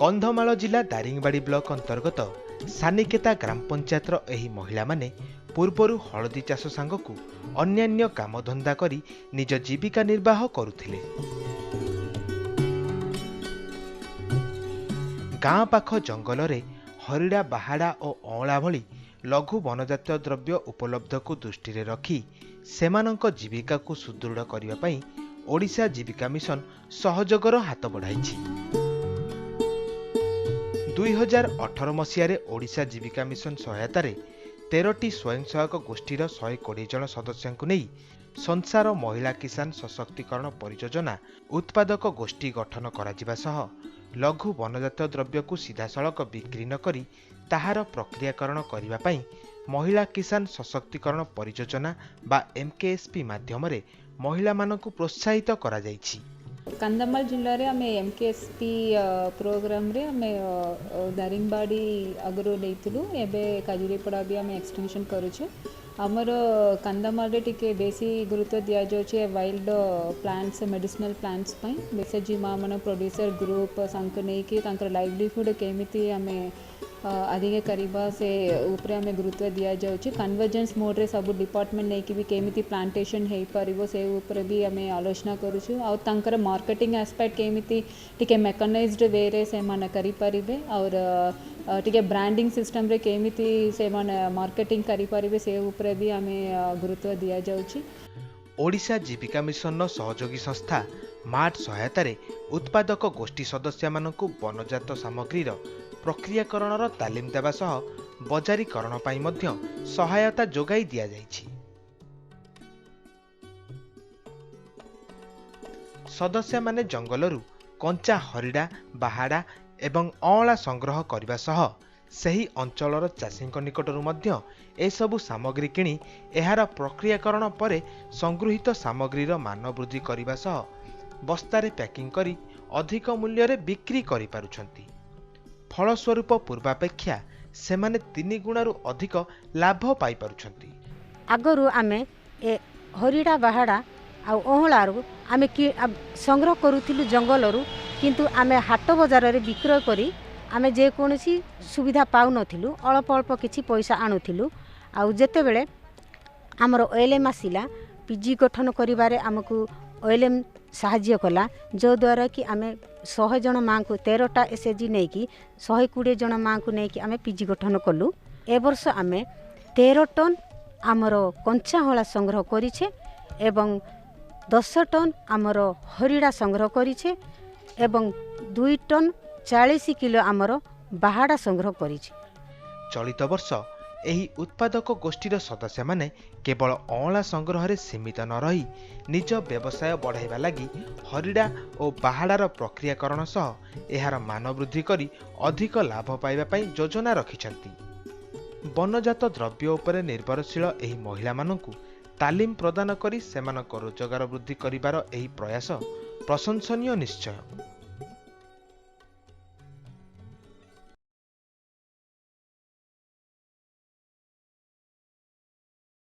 कंधमाल जिला दारिंगबाड़ी ब्लॉक अंतर्गत सानिकेता ग्राम पंचायतर एही महिला माने पूर्वरु हलदी चाष सांगकु अन्यान्य कामधंदा करी निज जीविका निर्वाह करुथिले। गाँ पाख जंगल रे हरिड़ा बाहाड़ा और अँला भली लघु वनजात द्रव्य उपलब्ध को दृष्टि रे रखी सेमानंक जीविका को सुदृढ़ करने पई ओडिशा जीविका मिशन सहयोगर हाथ बढ़ाई। 2018 मसीह ओडिशा जीविका मिशन सहायतार 13टी स्वयं सहायक गोष्ठीर 120 जन सदस्यों नहीं संसार महिला किसान सशक्तिकरण परियोजना उत्पादक गोष्ठी गठन करा सह लघु वनजात द्रव्य को सीधासलख बिक्री न करी ताहार प्रक्रियाकरण करने पई महिला किसान सशक्तिकरण परियोजना बा एमकेएसपी माध्यम महिला मानकु प्रोत्साहित करा जायछि। कंधमाल जिले में आम एमकेएसपी प्रोग्राम रे आम दारिंगबाड़ी आगु देइथिलु एबे काजुरीपड़ा भी आम एक्सटेंशन करूछु। आमर कंधमाल रे टिके बेसी गुरुत्व दिया जाउछि वाइल्ड प्लांट्स मेडिसिनल प्लांट्स पई बेसेजी मां मन प्रोड्यूसर ग्रुप संक नै कि तांकर लाइवलीहुड केमिति आमे अधिक करबा से ऊपर आम गुरुत्व दिया जाउछि। कन्वर्जेंस मोड रे सब डिपार्टमेंट नै कि भी केमिति प्लांटेशन हे परिबो से ऊपर भी आम आलोचना करूछु और तांकर मार्केटिंग एस्पेक्ट केमिति टिके मेकनाइज्ड वे रे से मन करि परिबे और टिके ब्रांडिंग सिस्टम रे केमिति से मन मार्केटिंग करि परिबे से ऊपर भी आम गुरुत्व दिया जाउछि। ओडिशा जीविका मिशन सहयोगी संस्था मार्ट सहायतार उत्पादक गोष्ठी सदस्य मानकु वनजात सामग्रीर प्रक्रियाकरणर तालीम देवा सह बजारीकरण पाई मध्य सहायता जोगाई दिया जाइछि। सदस्य माने जंगलरू कंचा हरिड़ा बाहाड़ा एवं अँला संग्रह करने सह सही अंचलर चाषीक निकटरू मध्य एसबु सामग्री किणी एहार प्रक्रियाकरण परे संगृहित सामग्रीर मान वृद्धि करने सह बस्तारे पैकिंग करी अधिक मूल्य रे बिक्री करि पारुछंती। फलस्वरूप पूर्वापेक्षा सेमाने 3 गुणारू अधिक लाभ पाई पारुछंती। आगरू आमे हरिड़ा बाहाड़ा आ अँलारू आमे संग्रह करूथिलु जंगलरू किंतु आमे हाट बाजार रे विक्रय करी आमे जे कोनसी सुविधा पाउ नथिलु अल्प अल्प किछि पैसा आणुथिलु। आ जेते बेले हमर ओएलएम आसिला पीजी गठन करिबारे हमकु ओएलएम साहाय्य कला जो द्वारा कि आमे 100 जन मां को 13टा एसएचजी नै कि 120 जन मां को नै कि आमे पीजी गठन कलु। ए वर्ष आमे 13 टन आमर कंचा हळा संग्रह करिछे एवं 10 टन आमर हरिड़ा संग्रह करिछे एवं 2 टन 40 किलो आमर बाहाड़ा संग्रह करिछे। चलित वर्ष एही उत्पादक गोष्ठीर सदस्य माने केवल अँला संग्रह रे सीमित न रही निज व्यवसाय बढ़ाइबा लागि हरिड़ा और बाहाड़ार प्रक्रियाकरण सह एहार मान वृद्धि करी अधिक लाभ पाइबा पई योजना रखिछंती। वनजात द्रव्य उपरे निर्भरशील एही महिला मानकु तालीम प्रदान करी सेमानक रोजगार वृद्धि करिबार एही प्रयास प्रशंसनीय निश्चय।